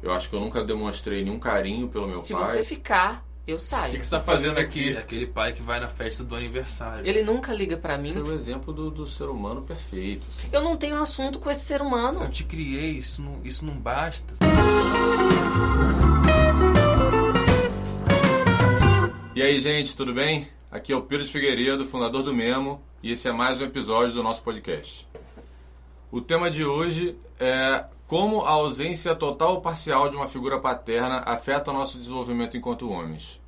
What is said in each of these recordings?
Eu acho que eu nunca demonstrei nenhum carinho pelo meu Se pai. Se você ficar, eu O saio. que você tá fazendo aqui? Aquele pai que vai na festa do aniversário. Ele nunca liga pra mim. Foi o exemplo do ser humano perfeito. Assim. Eu não tenho assunto com esse ser humano. Eu te criei, isso não basta. E aí, gente, tudo bem? Aqui é o Pedro de Figueiredo, fundador do Memo, e esse é mais um episódio do nosso podcast. O tema de hoje é como a ausência total ou parcial de uma figura paterna afeta o nosso desenvolvimento enquanto homens.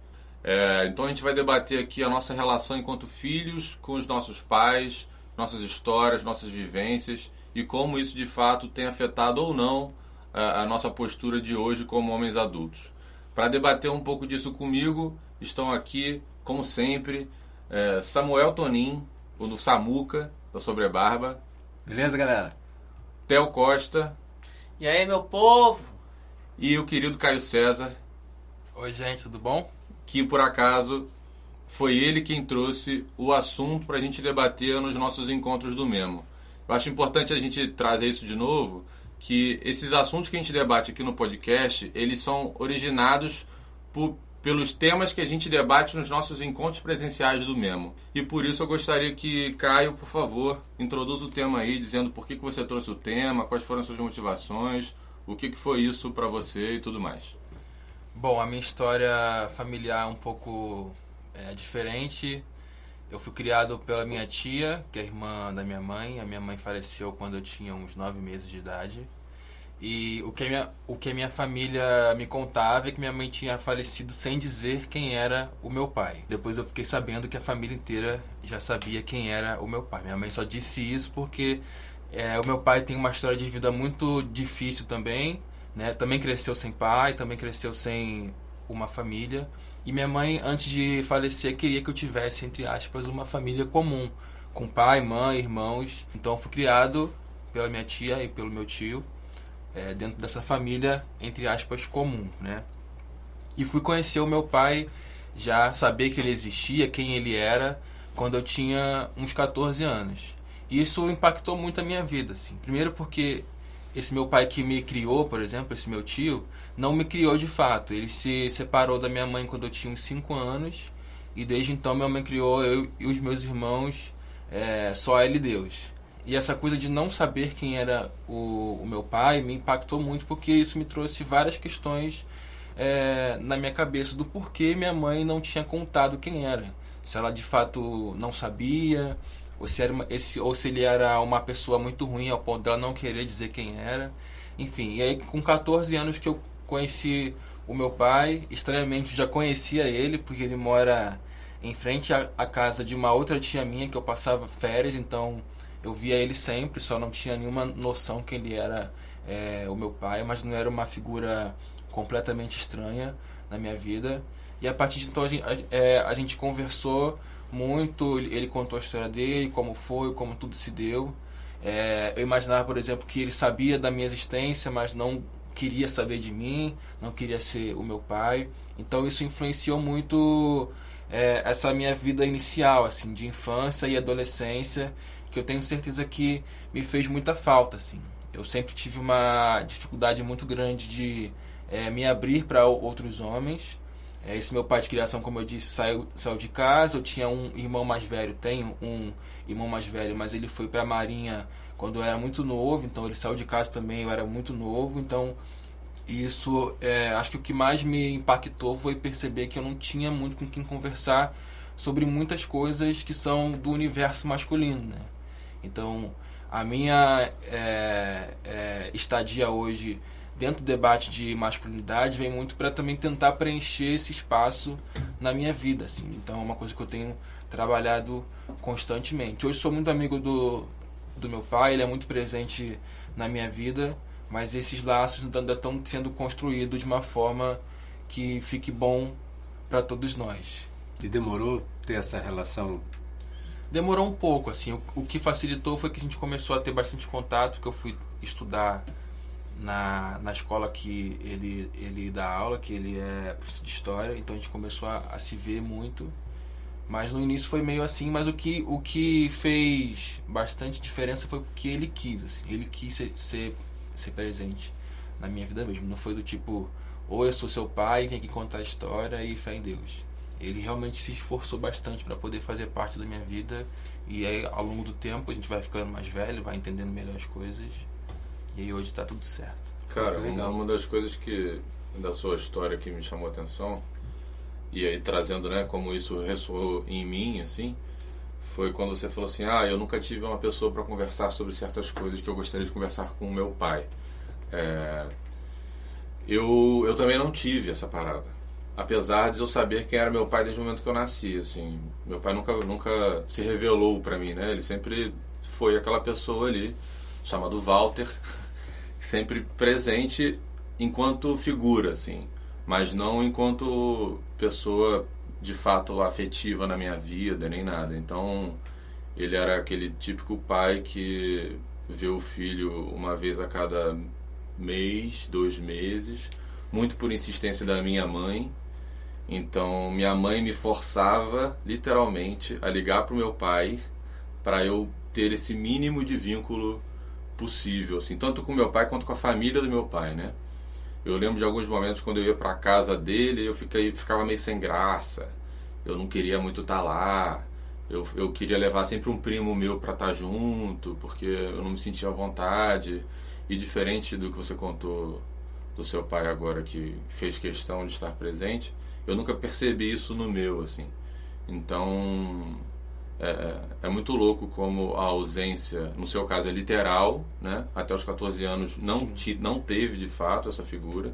Então a gente vai debater aqui a nossa relação enquanto filhos com os nossos pais, nossas histórias, nossas vivências e como isso de fato tem afetado ou não a nossa postura de hoje como homens adultos. Para debater um pouco disso comigo, estão aqui, como sempre, Samuel Tonin, o do Samuca, da Sobrebarba. Beleza, galera? Theo Costa. E aí, meu povo? E o querido Caio César. Oi, gente, tudo bom? Que, por acaso, foi ele quem trouxe o assunto para a gente debater nos nossos encontros do Memo. Eu acho importante a gente trazer isso de novo, que esses assuntos que a gente debate aqui no podcast, eles são originados pelos temas que a gente debate nos nossos encontros presenciais do Memo. E por isso eu gostaria que Caio, por favor, introduza o tema aí, dizendo por que você trouxe o tema, quais foram as suas motivações, o que foi isso para você e tudo mais. Bom, a minha história familiar é um pouco diferente. Eu fui criado pela minha tia, que é irmã da minha mãe. A minha mãe faleceu quando eu tinha uns 9 meses de idade. E o que a minha família me contava é que minha mãe tinha falecido sem dizer quem era o meu pai. Depois eu fiquei sabendo que a família inteira já sabia quem era o meu pai. Minha mãe só disse isso porque o meu pai tem uma história de vida muito difícil também, né? Também cresceu sem pai, também cresceu sem uma família. E minha mãe, antes de falecer, queria que eu tivesse, entre aspas, uma família comum, com pai, mãe, irmãos. Então eu fui criado pela minha tia e pelo meu tio, dentro dessa família, entre aspas, comum, né? E fui conhecer o meu pai, já saber que ele existia, quem ele era, quando eu tinha uns 14 anos. E isso impactou muito a minha vida, assim. Primeiro porque esse meu pai que me criou, por exemplo, esse meu tio, não me criou de fato. Ele se separou da minha mãe quando eu tinha uns 5 anos, e desde então minha mãe criou eu e os meus irmãos, só ele e Deus. E essa coisa de não saber quem era o meu pai me impactou muito, porque isso me trouxe várias questões na minha cabeça do porquê minha mãe não tinha contado quem era. Se ela de fato não sabia, ou se ele era uma pessoa muito ruim ao ponto dela não querer dizer quem era. Enfim, e aí com 14 anos que eu conheci o meu pai, estranhamente já conhecia ele, porque ele mora em frente à casa de uma outra tia minha que eu passava férias, então eu via ele sempre, só não tinha nenhuma noção que ele era o meu pai, mas não era uma figura completamente estranha na minha vida. E a partir de então a gente conversou muito, ele contou a história dele, como foi, como tudo se deu. Eu imaginava, por exemplo, que ele sabia da minha existência, mas não queria saber de mim, não queria ser o meu pai. Então isso influenciou muito essa minha vida inicial, assim, de infância e adolescência, que eu tenho certeza que me fez muita falta, assim. Eu sempre tive uma dificuldade muito grande de me abrir para outros homens. Esse meu pai de criação, como eu disse, saiu de casa. Eu tinha um irmão mais velho, tenho um irmão mais velho, mas ele foi para a Marinha quando eu era muito novo, então ele saiu de casa também, eu era muito novo. Então isso, acho que o que mais me impactou foi perceber que eu não tinha muito com quem conversar sobre muitas coisas que são do universo masculino, né? Então, a minha estadia hoje dentro do debate de masculinidade vem muito para também tentar preencher esse espaço na minha vida, assim. Então, é uma coisa que eu tenho trabalhado constantemente. Hoje sou muito amigo do meu pai, ele é muito presente na minha vida, mas esses laços ainda estão sendo construídos de uma forma que fique bom para todos nós. E demorou ter essa relação? Demorou um pouco, assim. O que facilitou foi que a gente começou a ter bastante contato, que eu fui estudar na escola que ele dá aula, que ele é professor de história, então a gente começou a se ver muito. Mas no início foi meio assim, mas o que fez bastante diferença foi porque ele quis, assim, ele quis ser presente na minha vida mesmo. Não foi do tipo, ou eu sou seu pai, vem aqui contar a história e fé em Deus. Ele realmente se esforçou bastante para poder fazer parte da minha vida. E aí, ao longo do tempo, a gente vai ficando mais velho, vai entendendo melhor as coisas. E aí hoje tá tudo certo. Cara, uma das coisas que da sua história que me chamou a atenção, e aí trazendo, né, como isso ressoou em mim, assim, foi quando você falou assim, eu nunca tive uma pessoa para conversar sobre certas coisas que eu gostaria de conversar com o meu pai. Eu também não tive essa parada. Apesar de eu saber quem era meu pai desde o momento que eu nasci, assim. Meu pai nunca se revelou para mim, né? Ele sempre foi aquela pessoa ali, chamado Walter, sempre presente enquanto figura, assim, mas não enquanto pessoa de fato afetiva na minha vida, nem nada. Então, ele era aquele típico pai que vê o filho uma vez a cada mês, 2 meses, muito por insistência da minha mãe. Então, minha mãe me forçava, literalmente, a ligar pro meu pai para eu ter esse mínimo de vínculo possível, assim, tanto com meu pai quanto com a família do meu pai, né? Eu lembro de alguns momentos quando eu ia para casa dele, eu ficava meio sem graça. Eu não queria muito estar lá. Eu queria levar sempre um primo meu para estar junto, porque eu não me sentia à vontade. E diferente do que você contou do seu pai agora, que fez questão de estar presente, eu nunca percebi isso no meu, assim. Então, é muito louco como a ausência, no seu caso é literal, né? Até os 14 anos não teve de fato essa figura,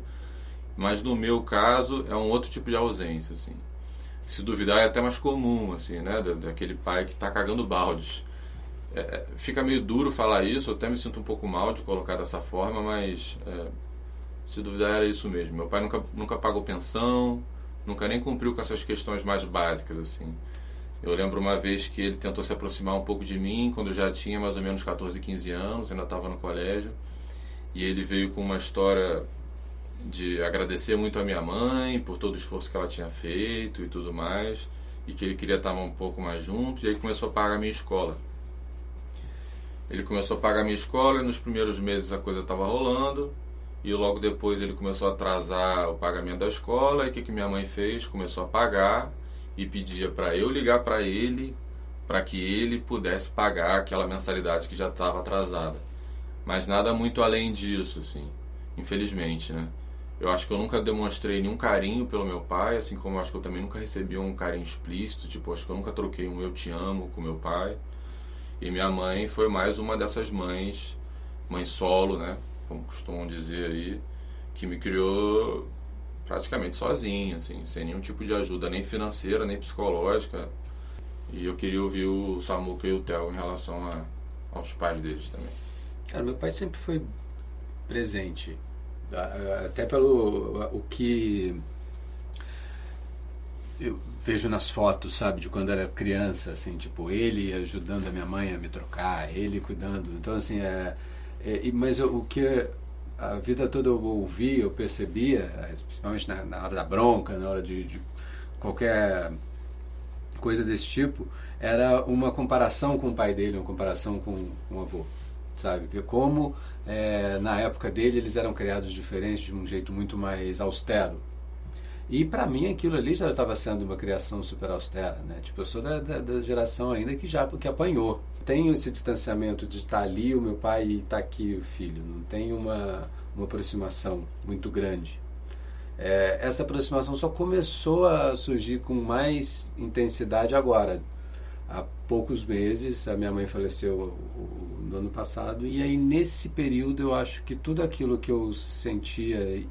mas no meu caso é um outro tipo de ausência, assim. Se duvidar é até mais comum, assim, né? Daquele pai que está cagando baldes. Fica meio duro falar isso, eu até me sinto um pouco mal de colocar dessa forma, mas se duvidar era isso mesmo. Meu pai nunca pagou pensão, nunca nem cumpriu com essas questões mais básicas, assim. Eu lembro uma vez que ele tentou se aproximar um pouco de mim, quando eu já tinha mais ou menos 14, 15 anos, ainda estava no colégio. E ele veio com uma história de agradecer muito a minha mãe por todo o esforço que ela tinha feito e tudo mais. E que ele queria estar um pouco mais junto. E aí começou a pagar a minha escola. Ele começou a pagar a minha escola e nos primeiros meses a coisa estava rolando. E logo depois ele começou a atrasar o pagamento da escola. E o que minha mãe fez? Começou a pagar. E pedia para eu ligar para ele, para que ele pudesse pagar aquela mensalidade que já estava atrasada. Mas nada muito além disso, assim, infelizmente, né? Eu acho que eu nunca demonstrei nenhum carinho pelo meu pai, assim como eu acho que eu também nunca recebi um carinho explícito, tipo, acho que eu nunca troquei um eu te amo com meu pai. E minha mãe foi mais uma dessas mães solo, né, como costumam dizer aí, que me criou praticamente sozinho, assim, sem nenhum tipo de ajuda, nem financeira, nem psicológica. E eu queria ouvir o Samuca e o Theo em relação aos pais deles também. Cara, meu pai sempre foi presente, até pelo o que eu vejo nas fotos, sabe, de quando era criança, assim, tipo, ele ajudando a minha mãe a me trocar, ele cuidando. Então, assim, mas o que a vida toda eu ouvi, eu percebia, principalmente na hora da bronca, na hora de qualquer coisa desse tipo, era uma comparação com o pai dele, uma comparação com o avô, sabe? Que como na época dele eles eram criados diferentes, de um jeito muito mais austero. E pra mim aquilo ali já estava sendo uma criação super austera, né? Tipo, eu sou da geração ainda que apanhou. Tenho esse distanciamento de estar ali o meu pai e estar aqui o filho. Não tem uma aproximação muito grande. Essa aproximação só começou a surgir com mais intensidade agora. Há poucos meses, a minha mãe faleceu no ano passado, e aí nesse período eu acho que tudo aquilo que eu sentia,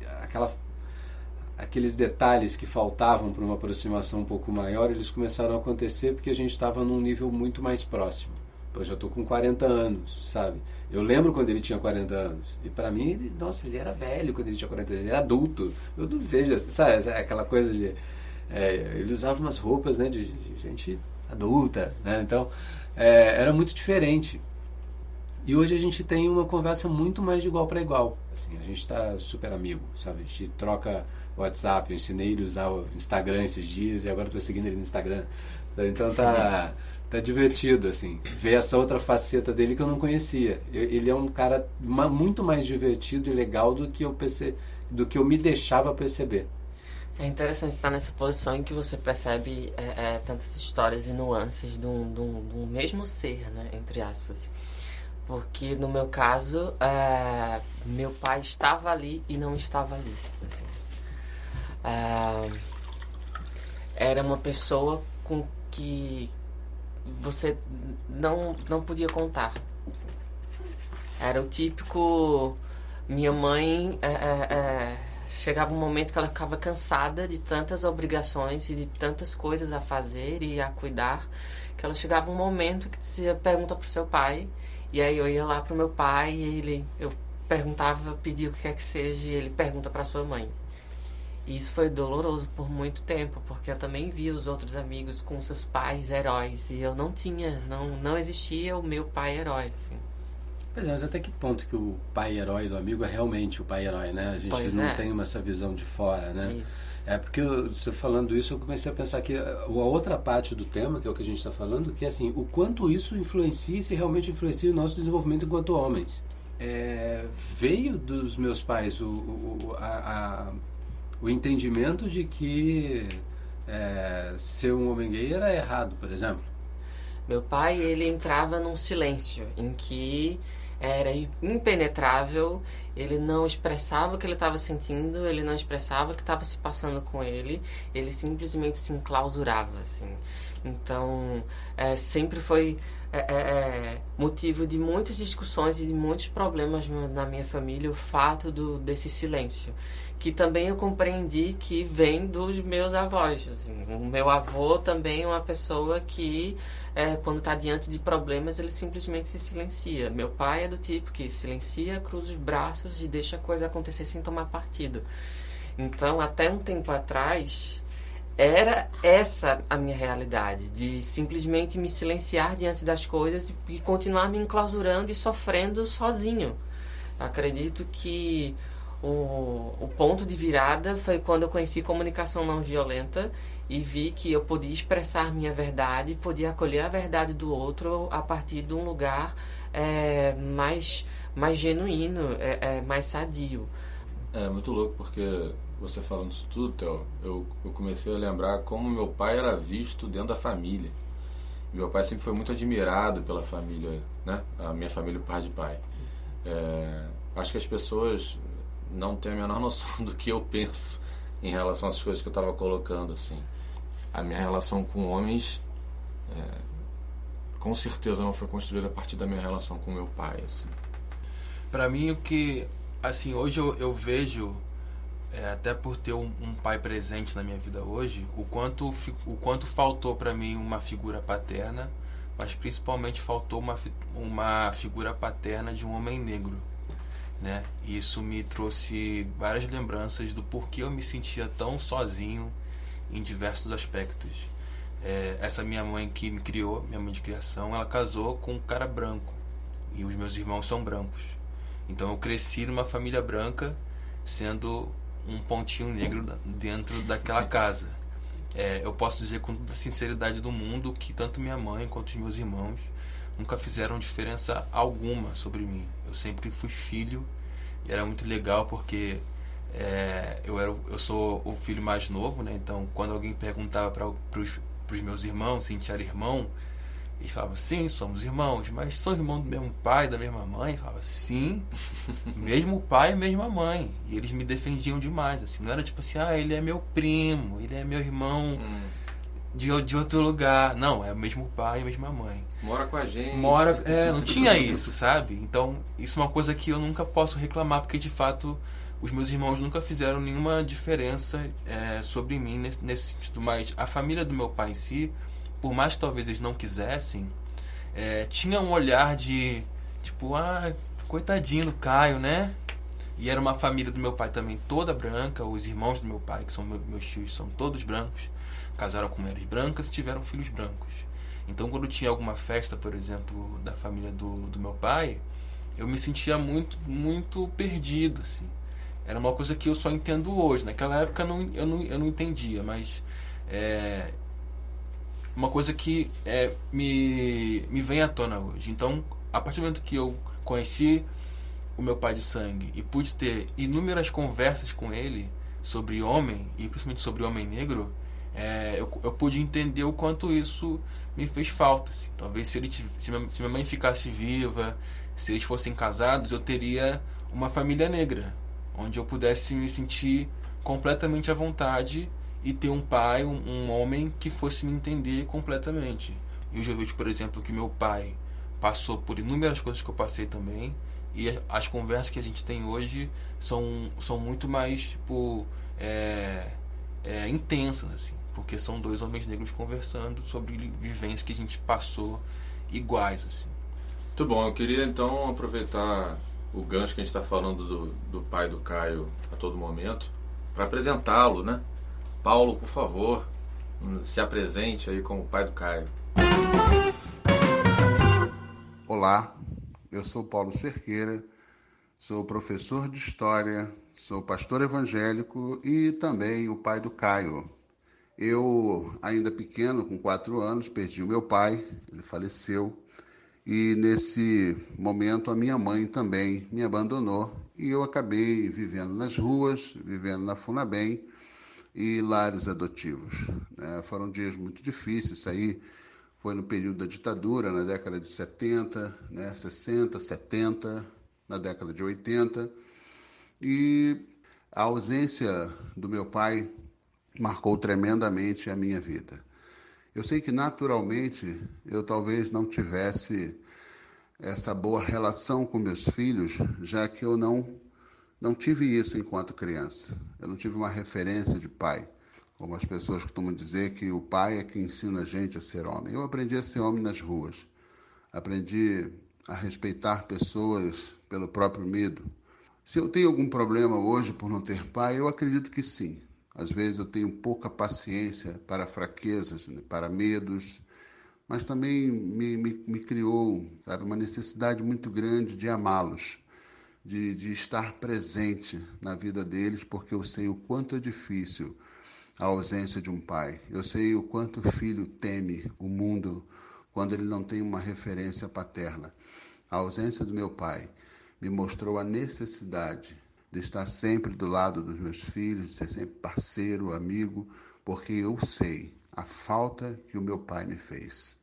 aqueles detalhes que faltavam para uma aproximação um pouco maior, eles começaram a acontecer porque a gente estava num nível muito mais próximo. Eu já estou com 40 anos, sabe? Eu lembro quando ele tinha 40 anos. E para mim, nossa, ele era velho quando ele tinha 40 anos. Ele era adulto. Eu não vejo, sabe? Aquela coisa de... ele usava umas roupas, né, de gente adulta, né? Então, era muito diferente. E hoje a gente tem uma conversa muito mais de igual para igual. Assim, a gente está super amigo, sabe? A gente troca WhatsApp. Eu ensinei ele a usar o Instagram esses dias e agora estou seguindo ele no Instagram. Então tá tá divertido, assim, ver essa outra faceta dele que eu não conhecia. Ele é um cara muito mais divertido e legal do que eu me deixava perceber. É interessante estar nessa posição em que você percebe tantas histórias e nuances do mesmo ser, né, entre aspas. Porque no meu caso, meu pai estava ali e não estava ali. Assim. Era uma pessoa com que você não podia contar. Era o típico... Minha mãe... chegava um momento que ela ficava cansada de tantas obrigações e de tantas coisas a fazer e a cuidar, que ela chegava um momento que você pergunta pro seu pai, e aí eu ia lá pro meu pai e eu perguntava, pedia o que quer que seja, e ele pergunta pra sua mãe. E isso foi doloroso por muito tempo, porque eu também via os outros amigos com seus pais heróis, e eu não existia o meu pai herói, assim. Pois é, mas até que ponto que o pai herói do amigo é realmente o pai herói, né? A gente não tem essa visão de fora, né? Isso. Porque você falando isso, eu comecei a pensar que a outra parte do tema, que é o que a gente está falando, que é assim, o quanto isso influencia e se realmente influencia o nosso desenvolvimento enquanto homens. Veio dos meus pais o entendimento de que ser um homem gay era errado, por exemplo. Meu pai, ele entrava num silêncio em que era impenetrável, ele não expressava o que ele estava sentindo, ele não expressava o que estava se passando com ele simplesmente se enclausurava, assim. Então, sempre foi motivo de muitas discussões e de muitos problemas na minha família o fato desse silêncio, que também eu compreendi que vem dos meus avós, assim. O meu avô também é uma pessoa que quando está diante de problemas ele simplesmente se silencia. Meu pai é do tipo que silencia, cruza os braços e deixa a coisa acontecer sem tomar partido. Então, até um tempo atrás, era essa a minha realidade, de simplesmente me silenciar diante das coisas e continuar me enclausurando e sofrendo sozinho. Acredito que o ponto de virada foi quando eu conheci comunicação não violenta e vi que eu podia expressar minha verdade, podia acolher a verdade do outro a partir de um lugar mais genuíno, mais sadio. É muito louco, porque você falando isso tudo, Theo, eu comecei a lembrar como meu pai era visto dentro da família. Meu pai sempre foi muito admirado pela família, né? A minha família por parte de pai. Acho que as pessoas não têm a menor noção do que eu penso em relação às coisas que eu estava colocando, assim. A minha relação com homens com certeza não foi construída a partir da minha relação com meu pai, assim. Pra mim, o que, assim, hoje eu vejo, até por ter um pai presente na minha vida hoje, o quanto faltou pra mim uma figura paterna, mas principalmente faltou uma figura paterna de um homem negro, né? E isso me trouxe várias lembranças do porquê eu me sentia tão sozinho em diversos aspectos. Essa minha mãe que me criou, minha mãe de criação, ela casou com um cara branco e os meus irmãos são brancos. Então eu cresci numa família branca, sendo um pontinho negro dentro daquela casa. Eu posso dizer com toda a sinceridade do mundo que tanto minha mãe quanto os meus irmãos nunca fizeram diferença alguma sobre mim. Eu sempre fui filho e era muito legal porque eu sou o filho mais novo, né? Então quando alguém perguntava para os meus irmãos se a gente era irmão, eles falavam, sim, somos irmãos, mas são irmãos do mesmo pai, da mesma mãe? Eu falava, sim, mesmo pai e mesma mãe. E eles me defendiam demais, assim, não era tipo assim, ele é meu primo, ele é meu irmão de outro lugar. Não, é o mesmo pai e a mesma mãe. Mora com a gente. Não tinha isso, sabe? Então, isso é uma coisa que eu nunca posso reclamar, porque de fato os meus irmãos nunca fizeram nenhuma diferença sobre mim nesse sentido. Mas a família do meu pai em si, por mais que talvez eles não quisessem, tinha um olhar de tipo, coitadinho do Caio, né? E era uma família do meu pai também toda branca. Os irmãos do meu pai, que são meus tios, são todos brancos, casaram com mulheres brancas e tiveram filhos brancos. Então quando tinha alguma festa, por exemplo, da família do meu pai, eu me sentia muito, muito perdido, assim. Era uma coisa que eu só entendo hoje. Naquela época eu não entendia, mas uma coisa que me vem à tona hoje. Então, a partir do momento que eu conheci o meu pai de sangue e pude ter inúmeras conversas com ele sobre homem, e principalmente sobre homem negro, eu pude entender o quanto isso me fez falta. Assim. Talvez se minha mãe ficasse viva, se eles fossem casados, eu teria uma família negra, onde eu pudesse me sentir completamente à vontade e ter um pai, um homem que fosse me entender completamente. E eu já vejo, por exemplo, que meu pai passou por inúmeras coisas que eu passei também, e as conversas que a gente tem hoje são muito mais tipo, intensas, assim, porque são dois homens negros conversando sobre vivências que a gente passou iguais. Assim. Muito bom, eu queria então aproveitar o gancho que a gente está falando do pai do Caio a todo momento para apresentá-lo, né? Paulo, por favor, se apresente aí como o pai do Caio. Olá, eu sou Paulo Cerqueira, sou professor de História, sou pastor evangélico e também o pai do Caio. Eu, ainda pequeno, com 4 anos, perdi o meu pai, ele faleceu, e nesse momento a minha mãe também me abandonou e eu acabei vivendo nas ruas, vivendo na Funabem e lares adotivos. Foram dias muito difíceis, isso aí foi no período da ditadura, na década de 70, 60, 70, na década de 80. E a ausência do meu pai marcou tremendamente a minha vida. Eu sei que naturalmente eu talvez não tivesse essa boa relação com meus filhos, já que eu não tive isso enquanto criança. Eu não tive uma referência de pai. Como as pessoas costumam dizer que o pai é que ensina a gente a ser homem. Eu aprendi a ser homem nas ruas. Aprendi a respeitar pessoas pelo próprio medo. Se eu tenho algum problema hoje por não ter pai, eu acredito que sim. Às vezes eu tenho pouca paciência para fraquezas, para medos, mas também me criou, sabe, uma necessidade muito grande de amá-los, de estar presente na vida deles, porque eu sei o quanto é difícil a ausência de um pai. Eu sei o quanto o filho teme o mundo quando ele não tem uma referência paterna. A ausência do meu pai me mostrou a necessidade de estar sempre do lado dos meus filhos, de ser sempre parceiro, amigo, porque eu sei a falta que o meu pai me fez.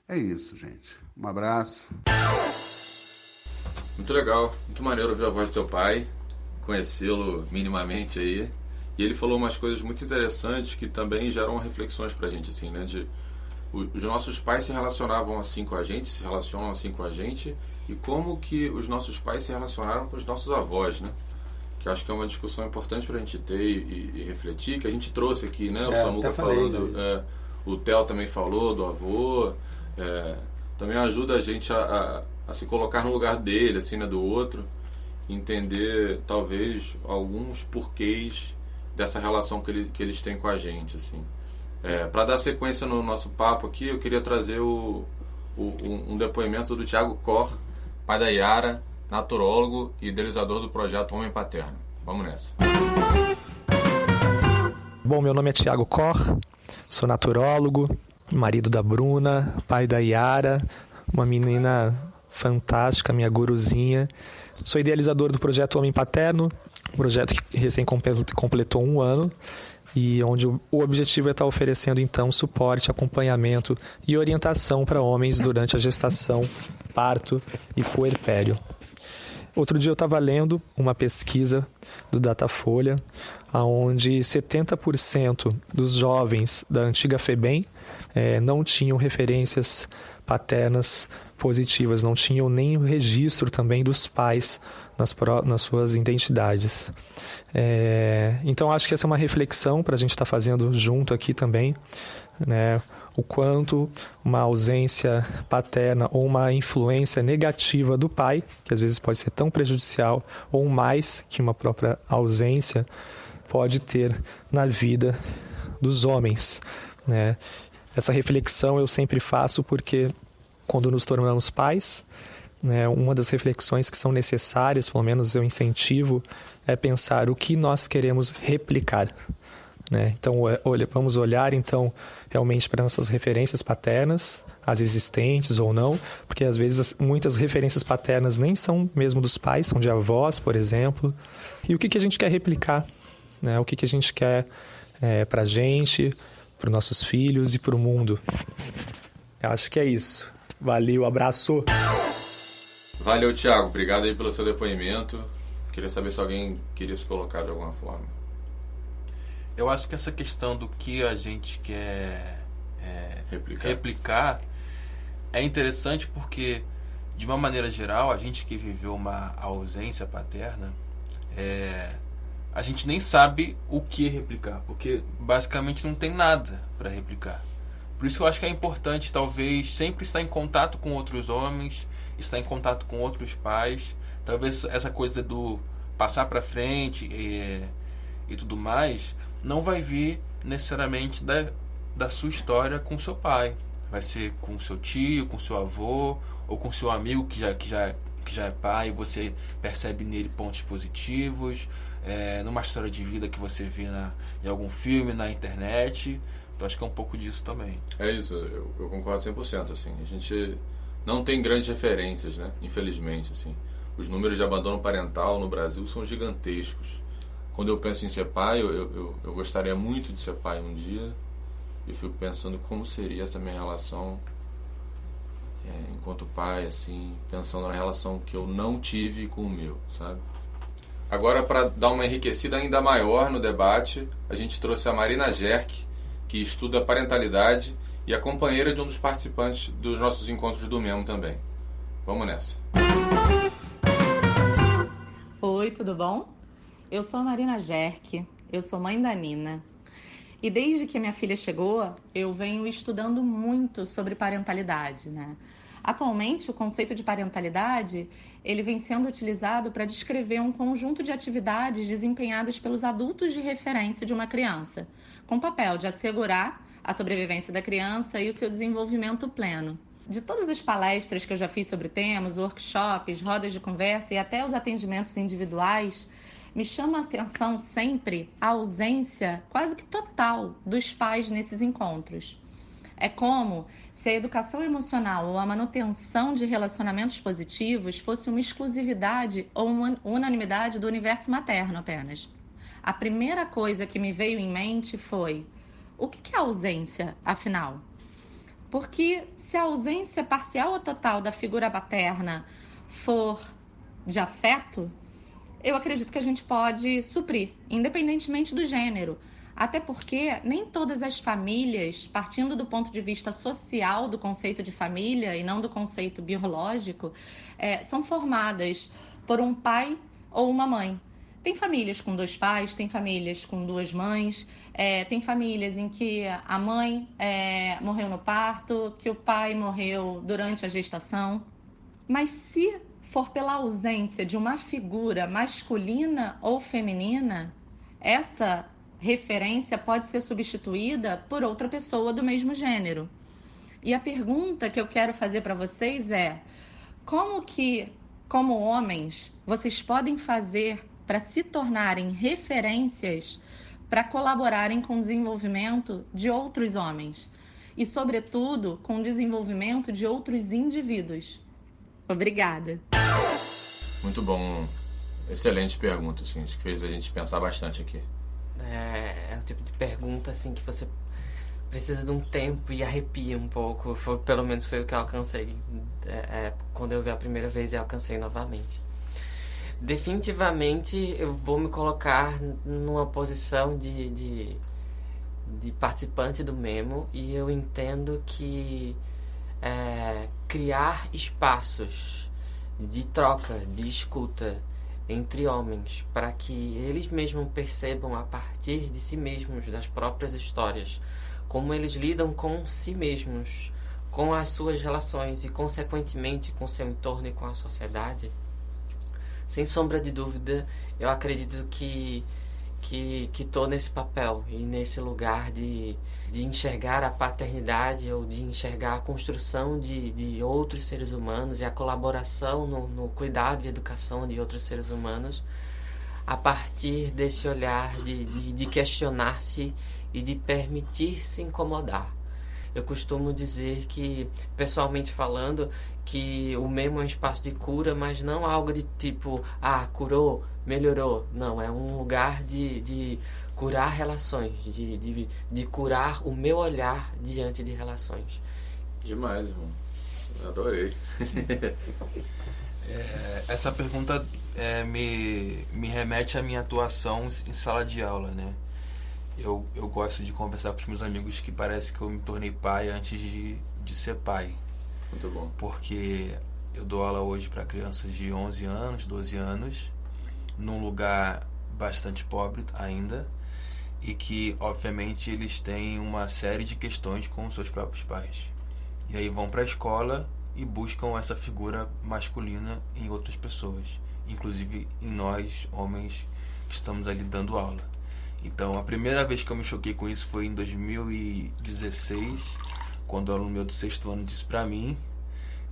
É isso, gente. Um abraço. Muito legal, muito maneiro ouvir a voz do seu pai, conhecê-lo minimamente aí. E ele falou umas coisas muito interessantes que também geram reflexões pra gente, assim, né? Os nossos pais se relacionavam assim com a gente, se relacionam assim com a gente, e como que os nossos pais se relacionaram com os nossos avós, né? Que eu acho que é uma discussão importante pra gente ter e refletir, que a gente trouxe aqui, né? O Samuca falando, o Theo também falou do avô, também ajuda a gente a se colocar no lugar dele, assim, né? Do outro, entender talvez alguns porquês dessa relação que eles têm com a gente, assim. Para dar sequência no nosso papo aqui, eu queria trazer um depoimento do Thiago Cor, pai da Yara, naturólogo e idealizador do projeto Homem Paterno. Vamos nessa. Bom, meu nome é Thiago Cor, sou naturólogo, marido da Bruna, pai da Yara, uma menina fantástica, minha guruzinha. Sou idealizador do projeto Homem Paterno, um projeto que recém completou 1 ano e onde o objetivo é estar oferecendo então suporte, acompanhamento e orientação para homens durante a gestação, parto e puerpério. Outro dia eu estava lendo uma pesquisa do Datafolha, onde 70% dos jovens da antiga FEBEM não tinham referências paternas positivas, não tinham nem o registro também dos pais nas suas identidades. Então acho que essa é uma reflexão para a gente estar fazendo junto aqui também, né? O quanto uma ausência paterna ou uma influência negativa do pai, que às vezes pode ser tão prejudicial ou mais que uma própria ausência, pode ter na vida dos homens, né? Essa reflexão eu sempre faço porque quando nos tornamos pais, né, uma das reflexões que são necessárias, pelo menos eu incentivo, é pensar o que nós queremos replicar. né? Então, vamos olhar, então, realmente para nossas referências paternas, as existentes ou não, porque às vezes muitas referências paternas nem são mesmo dos pais, são de avós, por exemplo. E o que a gente quer replicar, né? O que a gente quer para a gente, para os nossos filhos e para o mundo. Eu acho que é isso. Valeu, abraço! Valeu, Thiago. Obrigado aí pelo seu depoimento. Queria saber se alguém queria se colocar de alguma forma. Eu acho que essa questão do que a gente quer replicar é interessante porque, de uma maneira geral, a gente que viveu uma ausência paterna, a gente nem sabe o que replicar, porque basicamente não tem nada para replicar. Por isso que eu acho que é importante, talvez, sempre estar em contato com outros homens, estar em contato com outros pais. Talvez essa coisa do passar para frente e tudo mais não vai vir necessariamente da sua história com seu pai. Vai ser com seu tio, com seu avô, ou com seu amigo que já é pai, e você percebe nele pontos positivos, numa história de vida que você vê em algum filme, na internet. Então acho que é um pouco disso também. É isso, eu concordo 100%. Assim. A gente não tem grandes referências, né? Infelizmente. Assim. Os números de abandono parental no Brasil são gigantescos. Quando eu penso em ser pai, eu gostaria muito de ser pai um dia. Eu fico pensando como seria essa minha relação enquanto pai, assim, pensando na relação que eu não tive com o meu, sabe? Agora, para dar uma enriquecida ainda maior no debate, a gente trouxe a Marina Jerk, que estuda parentalidade e é companheira de um dos participantes dos nossos encontros do Memo também. Vamos nessa. Oi, tudo bom? Eu sou a Marina Jerk, eu sou mãe da Nina. E desde que minha filha chegou, eu venho estudando muito sobre parentalidade, né? Atualmente, o conceito de parentalidade, ele vem sendo utilizado para descrever um conjunto de atividades desempenhadas pelos adultos de referência de uma criança, com o papel de assegurar a sobrevivência da criança e o seu desenvolvimento pleno. De todas as palestras que eu já fiz sobre temas, workshops, rodas de conversa e até os atendimentos individuais, me chama a atenção sempre a ausência quase que total dos pais nesses encontros. É como se a educação emocional ou a manutenção de relacionamentos positivos fosse uma exclusividade ou uma unanimidade do universo materno apenas. A primeira coisa que me veio em mente foi: o que é ausência, afinal? Porque se a ausência parcial ou total da figura paterna for de afeto, eu acredito que a gente pode suprir, independentemente do gênero. Até porque nem todas as famílias, partindo do ponto de vista social do conceito de família e não do conceito biológico, são formadas por um pai ou uma mãe. Tem famílias com 2 pais, tem famílias com 2 mães, tem famílias em que a mãe morreu no parto, que o pai morreu durante a gestação. Mas se for pela ausência de uma figura masculina ou feminina, essa referência pode ser substituída por outra pessoa do mesmo gênero. E a pergunta que eu quero fazer para vocês é: como que, como homens, vocês podem fazer para se tornarem referências para colaborarem com o desenvolvimento de outros homens e, sobretudo, com o desenvolvimento de outros indivíduos? Obrigada. Muito bom. Excelente pergunta, assim, acho que fez a gente pensar bastante aqui. É o tipo de pergunta assim que você precisa de um tempo e arrepia um pouco. Pelo menos foi o que eu alcancei quando eu vi a primeira vez e alcancei novamente. Definitivamente eu vou me colocar numa posição de participante do Memo, e eu entendo que criar espaços de troca, de escuta entre homens, para que eles mesmos percebam a partir de si mesmos, das próprias histórias, como eles lidam com si mesmos, com as suas relações e, consequentemente, com seu entorno e com a sociedade. Sem sombra de dúvida, eu acredito que estou nesse papel e nesse lugar de enxergar a paternidade ou de enxergar a construção de outros seres humanos e a colaboração no cuidado e educação de outros seres humanos a partir desse olhar de questionar-se e de permitir-se incomodar. Eu costumo dizer que, pessoalmente falando, que o Memo é um espaço de cura, mas não algo de tipo, curou, melhorou. Não, é um lugar de curar relações, de curar o meu olhar diante de relações. Demais, irmão. Adorei. Essa pergunta me remete à minha atuação em sala de aula, né? Eu gosto de conversar com os meus amigos que parece que eu me tornei pai antes de ser pai. Muito bom. Porque eu dou aula hoje para crianças de 11 anos, 12 anos, num lugar bastante pobre ainda, e que, obviamente, eles têm uma série de questões com os seus próprios pais. E aí vão para a escola e buscam essa figura masculina em outras pessoas, inclusive em nós, homens, que estamos ali dando aula. Então, a primeira vez que eu me choquei com isso foi em 2016, quando o aluno meu do 6º ano disse pra mim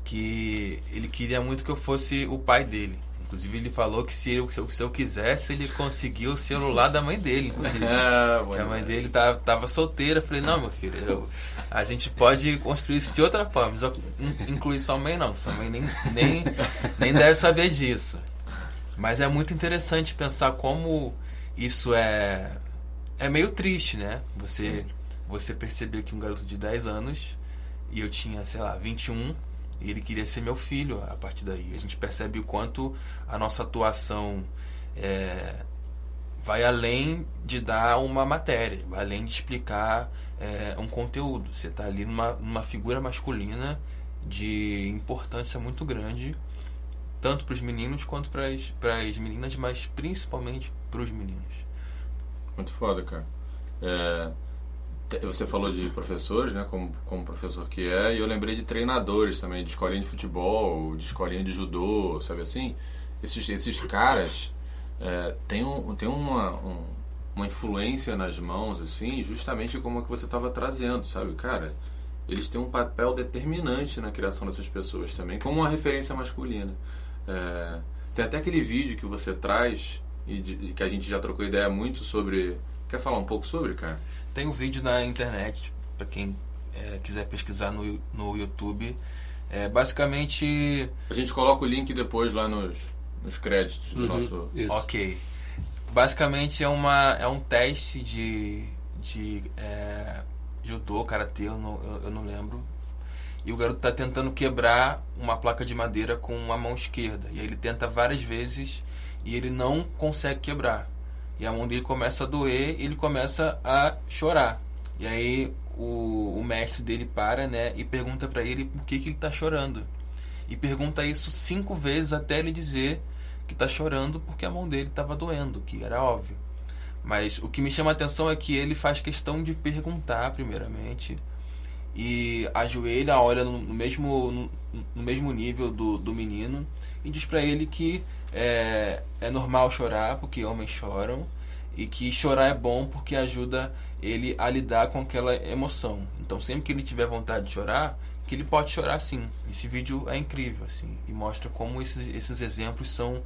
que ele queria muito que eu fosse o pai dele. Inclusive, ele falou que se eu quisesse, ele conseguia o celular da mãe dele. Que a mãe dele tava solteira. Eu falei, não, meu filho, a gente pode construir isso de outra forma. Mas incluir sua mãe, não. Sua mãe nem deve saber disso. Mas é muito interessante pensar como isso é meio triste, né? Você perceber que um garoto de 10 anos, e eu tinha, 21, e ele queria ser meu filho a partir daí. A gente percebe o quanto a nossa atuação vai além de dar uma matéria, vai além de explicar um conteúdo. Você está ali numa figura masculina de importância muito grande, tanto para os meninos quanto para as meninas, mas principalmente para os meninos. Muito foda, cara. Você falou de professores, né, como professor que é, e eu lembrei de treinadores também, de escolinha de futebol, de escolinha de judô, sabe assim? Esses caras têm uma influência nas mãos, assim, justamente como a que você estava trazendo, sabe? Cara, eles têm um papel determinante na criação dessas pessoas também, como uma referência masculina. Tem até aquele vídeo que você traz, e que a gente já trocou ideia muito sobre... Quer falar um pouco sobre, cara? Tem um vídeo na internet, para quem quiser pesquisar no YouTube. Basicamente... A gente coloca o link depois lá nos créditos do nosso... Isso. Ok. Basicamente é um teste de judô, karatê, eu não lembro. E o garoto está tentando quebrar uma placa de madeira com a mão esquerda. E aí ele tenta várias vezes e ele não consegue quebrar. E a mão dele começa a doer e ele começa a chorar. E aí o mestre dele para, né, e pergunta para ele por que ele está chorando. E pergunta isso 5 vezes até ele dizer que está chorando porque a mão dele estava doendo, que era óbvio. Mas o que me chama a atenção é que ele faz questão de perguntar primeiramente. E ajoelha, olha no mesmo nível do menino e diz para ele que é normal chorar porque homens choram e que chorar é bom porque ajuda ele a lidar com aquela emoção. Então sempre que ele tiver vontade de chorar, que ele pode chorar sim. Esse vídeo é incrível assim, e mostra como esses exemplos são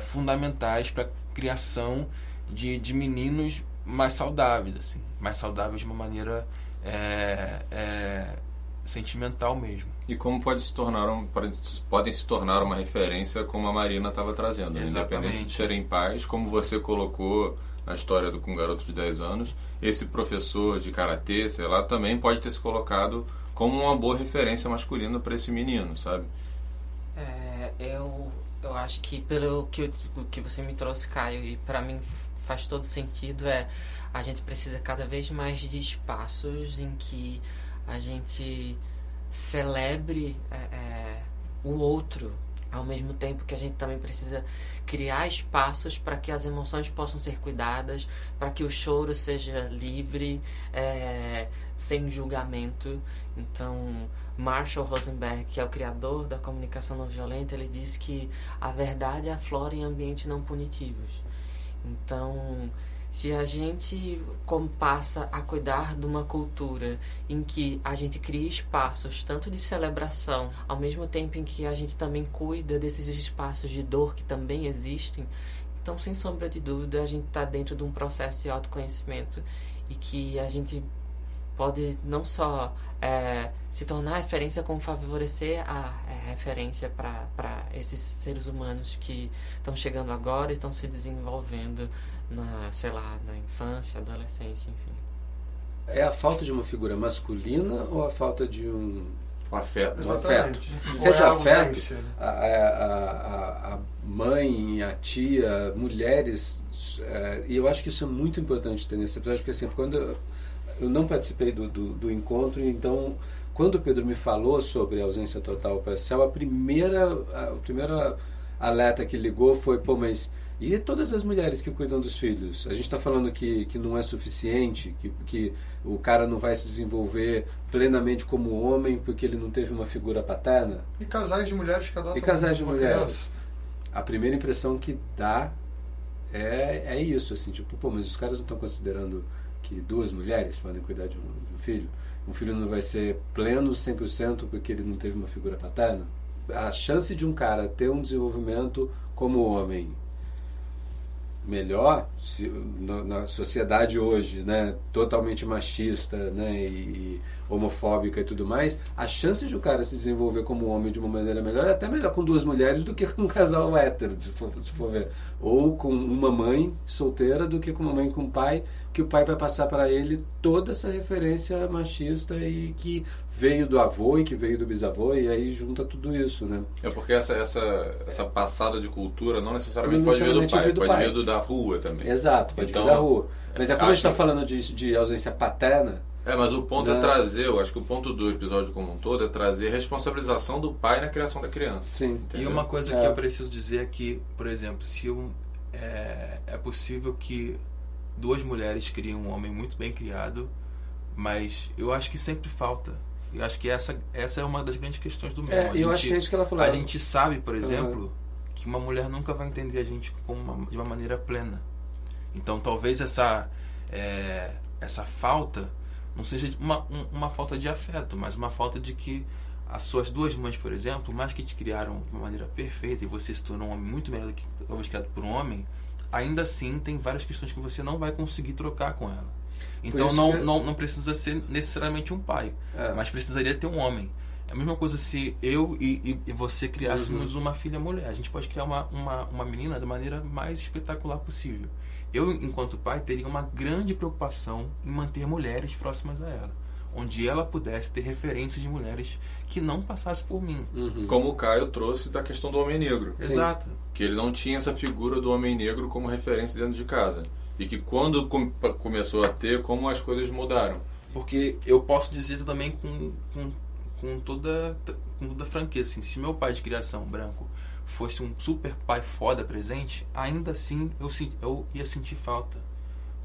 fundamentais para a criação de meninos mais saudáveis, assim, mais saudáveis de uma maneira sentimental mesmo. E como podem se tornar uma referência, como a Marina estava trazendo. Exatamente. Independente de serem pais, como você colocou na história com um garoto de 10 anos, esse professor de karatê, sei lá, também pode ter se colocado como uma boa referência masculina para esse menino, sabe? Eu acho que pelo que você me trouxe, Caio, e para mim faz todo sentido, a gente precisa cada vez mais de espaços em que a gente celebre o outro, ao mesmo tempo que a gente também precisa criar espaços para que as emoções possam ser cuidadas, para que o choro seja livre, sem julgamento. Então, Marshall Rosenberg, que é o criador da comunicação não violenta, ele diz que a verdade aflora em ambientes não punitivos. Então, se a gente passa a cuidar de uma cultura em que a gente cria espaços tanto de celebração, ao mesmo tempo em que a gente também cuida desses espaços de dor que também existem, Então, sem sombra de dúvida, a gente está dentro de um processo de autoconhecimento e que a gente pode não só se tornar referência, como favorecer a referência para esses seres humanos que estão chegando agora e estão se desenvolvendo na infância, adolescência, enfim. É a falta de uma figura masculina ou a falta de um afeto? Exatamente. Se é de Ou afeto, ausência, né? a mãe, a tia, mulheres, e eu acho que isso é muito importante ter nesse episódio, porque assim, quando eu não participei do encontro, então quando o Pedro me falou sobre a ausência total ou parcial, o primeiro alerta que ligou foi, pô, mas e todas as mulheres que cuidam dos filhos? A gente está falando que não é suficiente, que o cara não vai se desenvolver plenamente como homem porque ele não teve uma figura paterna? E casais de mulheres que adotam E casais de uma mulheres. criança. A primeira impressão que dá é isso, assim, tipo, pô, mas os caras não estão considerando que 2 mulheres podem cuidar de um filho? Um filho não vai ser pleno 100% porque ele não teve uma figura paterna? A chance de um cara ter um desenvolvimento como homem melhor na sociedade hoje, né, totalmente machista, né, e homofóbica e tudo mais, a chance de o cara se desenvolver como homem de uma maneira melhor é até melhor com 2 mulheres do que com um casal hétero, se for ver, ou com uma mãe solteira do que com uma mãe com um pai, que o pai vai passar para ele toda essa referência machista e que veio do avô e que veio do bisavô, e aí junta tudo isso, né? É porque essa passada de cultura não necessariamente Não pode vir do necessariamente pai, vir do pode pai. vir da rua também. Exato, pode Então, vir da rua. Mas como a gente está acho- falando de ausência paterna, Mas o ponto Não. é trazer, eu acho que o ponto do episódio como um todo é trazer a responsabilização do pai na criação da criança. sim. Entendeu? E uma coisa É. que eu preciso dizer é que, por exemplo, se é possível que 2 mulheres criem um homem muito bem criado, mas eu acho que sempre falta. Eu acho que essa é uma das grandes questões do mesmo. Eu acho que é isso que ela falou. A gente sabe, por exemplo, que uma mulher nunca vai entender a gente de uma maneira plena. Então, talvez essa falta não seja uma falta de afeto, mas uma falta de que as suas 2 mães, por exemplo, mais que te criaram de uma maneira perfeita e você se tornou um homem muito melhor do que talvez criado por um homem, ainda assim tem várias questões que você não vai conseguir trocar com ela. Então isso não precisa ser necessariamente um pai, É. mas precisaria ter um homem. É a mesma coisa se eu e você criássemos uma filha mulher. A gente pode criar uma menina da maneira mais espetacular possível. Eu, enquanto pai, teria uma grande preocupação em manter mulheres próximas a ela, onde ela pudesse ter referências de mulheres que não passassem por mim. Como o Caio trouxe da questão do homem negro. Exato. Que ele não tinha essa figura do homem negro como referência dentro de casa. E que quando começou a ter, como as coisas mudaram. Porque eu posso dizer também com toda franqueza, assim, se meu pai de criação branco fosse um super pai foda presente, ainda assim eu ia sentir falta.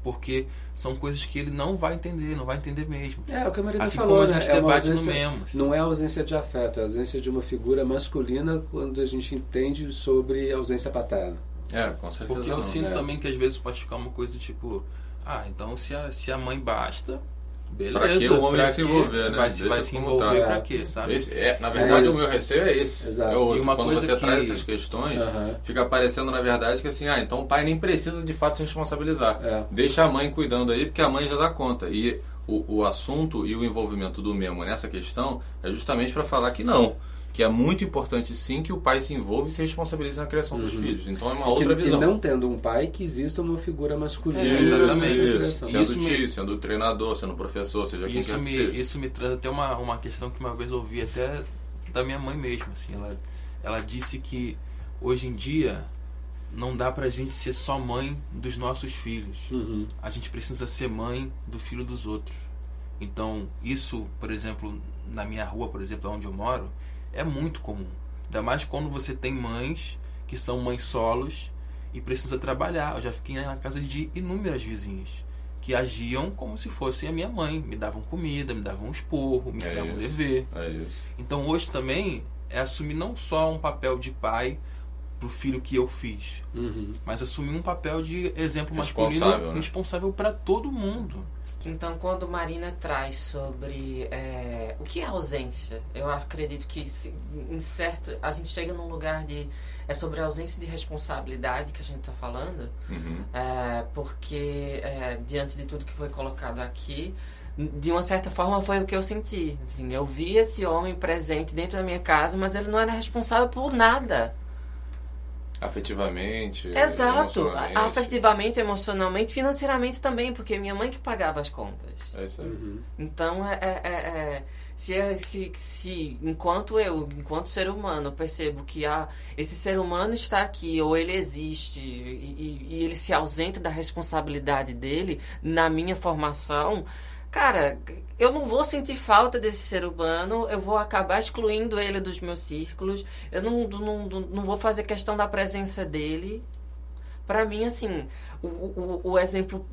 Porque são coisas que ele não vai entender mesmo. É o que a Marina assim falou, como a né? gente É uma debate no ausência- mesmo. assim. Não é ausência de afeto, é ausência de uma figura masculina quando a gente entende sobre a ausência paterna. Com certeza. Porque eu não. sinto também que às vezes pode ficar uma coisa tipo, então se a mãe basta, beleza. Pra que o homem pra se quê? envolver, né? Vai Deixa se como envolver tá. pra quê, sabe? Na verdade, isso. o meu receio é esse. Exato. É outro. E uma Quando coisa você que- traz essas questões, fica parecendo, na verdade, que assim, então o pai nem precisa de fato se responsabilizar. É. Deixa a mãe cuidando aí, porque a mãe já dá conta. E o assunto e o envolvimento do Memo nessa questão é justamente para falar que não. Que é muito importante, sim, que o pai se envolva e se responsabilize na criação dos filhos. Então é uma outra visão. E não tendo um pai, que exista uma figura masculina. exatamente. nessa Isso. direção. Sendo Isso tio, sendo treinador, sendo professor, seja quem quer que seja. Isso me traz até uma questão que uma vez eu ouvi até da minha mãe mesmo, assim, ela disse que hoje em dia não dá pra gente ser só mãe dos nossos filhos. A gente precisa ser mãe do filho dos outros. Então, isso, por exemplo, na minha rua, por exemplo, onde eu moro, é muito comum. Ainda mais quando você tem mães que são mães solos e precisa trabalhar. Eu já fiquei na casa de inúmeras vizinhas que agiam como se fossem a minha mãe. Me davam comida, me davam um esporro, me ensinavam dever. É isso. Então hoje também é assumir não só um papel de pai pro filho que eu fiz, mas assumir um papel de exemplo Responsável, masculino né? responsável para todo mundo. Então, quando Marina traz sobre o que é ausência, eu acredito que a gente chega num lugar de... É sobre a ausência de responsabilidade que a gente está falando, porque diante de tudo que foi colocado aqui, de uma certa forma foi o que eu senti. Assim, eu vi esse homem presente dentro da minha casa, mas ele não era responsável por nada. Afetivamente, exato, emocionalmente. Afetivamente, emocionalmente, financeiramente também, porque minha mãe que pagava as contas. É isso aí. Então, se enquanto ser humano, percebo que esse ser humano está aqui, ou ele existe, e ele se ausenta da responsabilidade dele na minha formação, cara, eu não vou sentir falta desse ser humano, eu vou acabar excluindo ele dos meus círculos, eu não vou fazer questão da presença dele. Pra mim, assim, o exemplo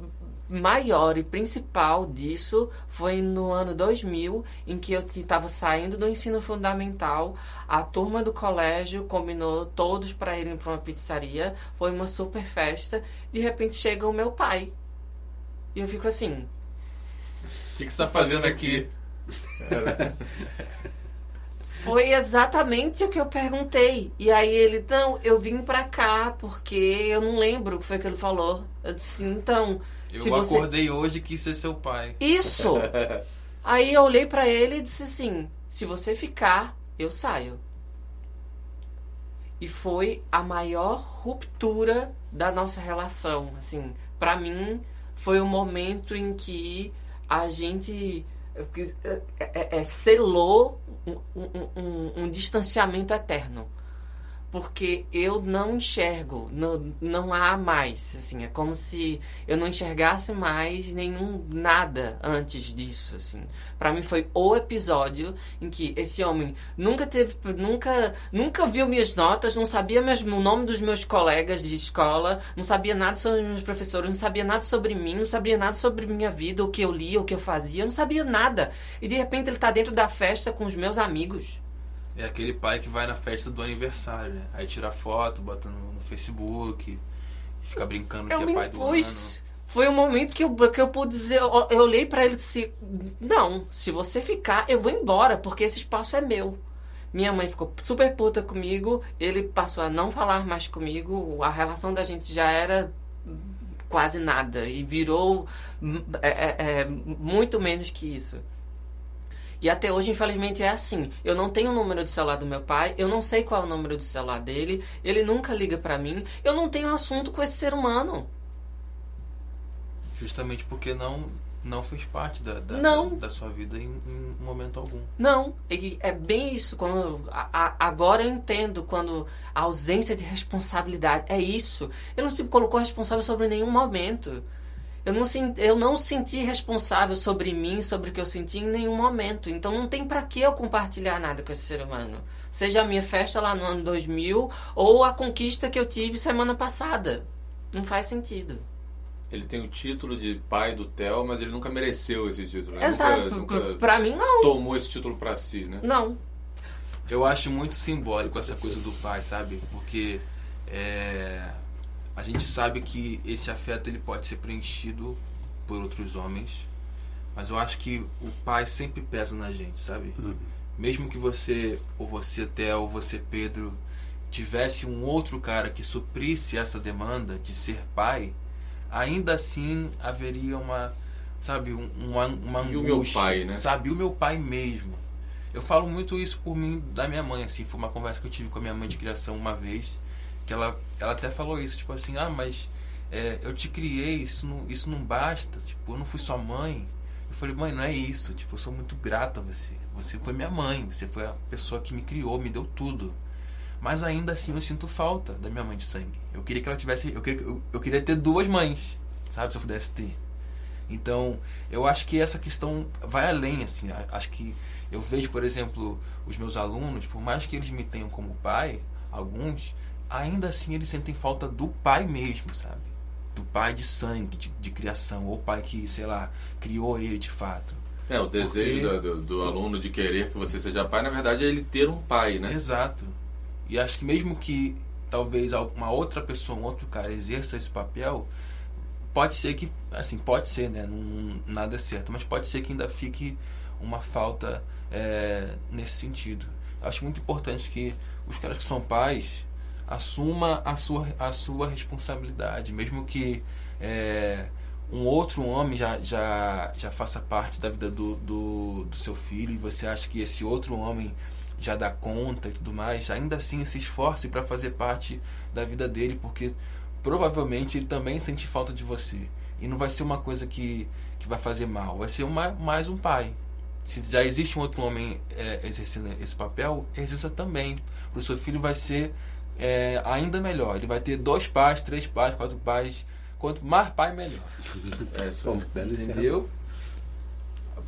maior e principal disso foi no ano 2000, em que eu estava saindo do ensino fundamental, a turma do colégio combinou todos para irem para uma pizzaria, foi uma super festa, de repente chega o meu pai. E eu fico assim... O que você está fazendo aqui? Foi exatamente o que eu perguntei. E aí ele, não, eu vim pra cá porque eu não lembro o que foi que ele falou. Eu disse, então... Eu acordei hoje e quis ser seu pai. Isso! Aí eu olhei pra ele e disse assim, se você ficar, eu saio. E foi a maior ruptura da nossa relação. Assim, pra mim, foi o momento em que a gente selou um distanciamento eterno. Porque eu não enxergo, não há mais, assim, é como se eu não enxergasse mais nada antes disso, assim. Pra mim foi o episódio em que esse homem nunca viu minhas notas, não sabia o nome dos meus colegas de escola, não sabia nada sobre os meus professores, não sabia nada sobre mim, não sabia nada sobre minha vida, o que eu lia, o que eu fazia, não sabia nada. E de repente ele tá dentro da festa com os meus amigos. É aquele pai que vai na festa do aniversário, né? Aí tira foto, bota no Facebook, fica brincando que é pai do ano. Foi um momento que eu pude dizer, eu olhei pra ele e disse, não, se você ficar, eu vou embora, porque esse espaço é meu. Minha mãe ficou super puta comigo, ele passou a não falar mais comigo, a relação da gente já era quase nada, e virou muito menos que isso. E até hoje, infelizmente, é assim. Eu não tenho o número de celular do meu pai, eu não sei qual é o número de celular dele, ele nunca liga pra mim, eu não tenho assunto com esse ser humano. Justamente porque não fez parte da sua vida em momento algum. Não, é bem isso. Agora eu entendo quando a ausência de responsabilidade é isso. Ele não se colocou responsável sobre nenhum momento. Eu não senti responsável sobre mim, sobre o que eu senti em nenhum momento. Então não tem pra que eu compartilhar nada com esse ser humano. Seja a minha festa lá no ano 2000 ou a conquista que eu tive semana passada. Não faz sentido. Ele tem o título de pai do Theo, mas ele nunca mereceu esse título. Né? Exato. Pra mim, não. Tomou esse título pra si, né? Não. Eu acho muito simbólico essa coisa do pai, sabe? Porque a gente sabe que esse afeto ele pode ser preenchido por outros homens, mas eu acho que o pai sempre pesa na gente, sabe? Mesmo que você, ou você Theo, ou você Pedro, tivesse um outro cara que suprisse essa demanda de ser pai, ainda assim haveria uma angústia. E o meu pai, né? Sabe? E o meu pai mesmo. Eu falo muito isso por mim, da minha mãe, assim. Foi uma conversa que eu tive com a minha mãe de criação uma vez, que ela até falou isso, tipo assim, mas eu te criei, isso não basta, tipo, eu não fui sua mãe. Eu falei, mãe, não é isso, tipo, eu sou muito grata a você. Você foi minha mãe, você foi a pessoa que me criou, me deu tudo. Mas ainda assim eu sinto falta da minha mãe de sangue. Eu queria que ela tivesse. Eu queria ter duas mães, sabe? Se eu pudesse ter. Então, eu acho que essa questão vai além, assim. Acho que eu vejo, por exemplo, os meus alunos, por mais que eles me tenham como pai, alguns, ainda assim eles sentem falta do pai mesmo, sabe? Do pai de sangue, de criação. Ou pai que, sei lá, criou ele de fato. O desejo do aluno de querer que você seja pai, na verdade, é ele ter um pai, né? Exato. E acho que mesmo que talvez uma outra pessoa, um outro cara exerça esse papel, pode ser que, assim, pode ser, né? Nada é certo, mas pode ser que ainda fique uma falta nesse sentido. Eu acho muito importante que os caras que são pais assumam a sua responsabilidade, mesmo que um outro homem já faça parte da vida do seu filho, e você acha que esse outro homem já dá conta e tudo mais, ainda assim se esforce para fazer parte da vida dele, porque provavelmente ele também sente falta de você. E não vai ser uma coisa que vai fazer mal, vai ser mais um pai. Se já existe um outro homem exercendo esse papel, exerça também. Para o seu filho vai ser ainda melhor. Ele vai ter 2 pais, 3 pais, 4 pais. Quanto mais pai, melhor. Entendeu?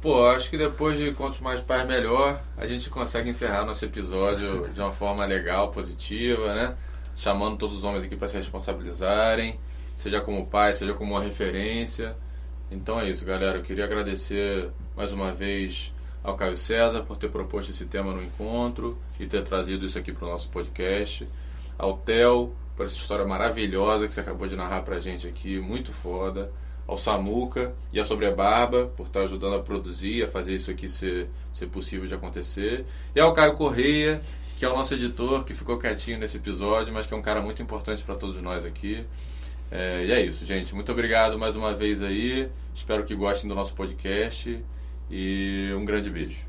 Pô, acho que depois de quantos mais pais, melhor, a gente consegue encerrar nosso episódio de uma forma legal, positiva, né? Chamando todos os homens aqui para se responsabilizarem, seja como pai, seja como uma referência. Então é isso, galera. Eu queria agradecer mais uma vez ao Caio César por ter proposto esse tema no encontro e ter trazido isso aqui para o nosso podcast. Ao Theo, por essa história maravilhosa que você acabou de narrar pra gente aqui, muito foda. Ao Samuca e a Sobrebarba por estar ajudando a produzir, a fazer isso aqui ser possível de acontecer. E ao Caio Correia, que é o nosso editor, que ficou quietinho nesse episódio, mas que é um cara muito importante para todos nós aqui. E é isso, gente. Muito obrigado mais uma vez aí. Espero que gostem do nosso podcast. E um grande beijo.